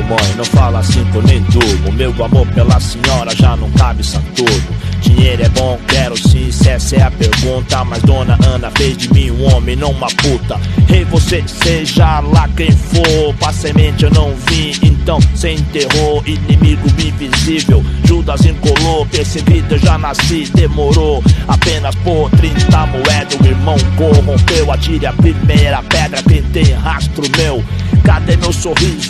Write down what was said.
mãe, não fala assim que eu nem durmo. Meu amor pela senhora já não cabe Saturno. Dinheiro é bom, quero sim, se essa é a pergunta. Mas dona Ana fez de mim um homem, não uma puta. Rei, você seja lá quem for, pra semente eu não vim, então cê enterrou. Inimigo invisível, Judas encolou. Percebido, eu já nasci, demorou. Apenas por 30 moedas o irmão corrompeu. Atire a primeira pedra, quem tem rastro meu. Cadê meu sorriso?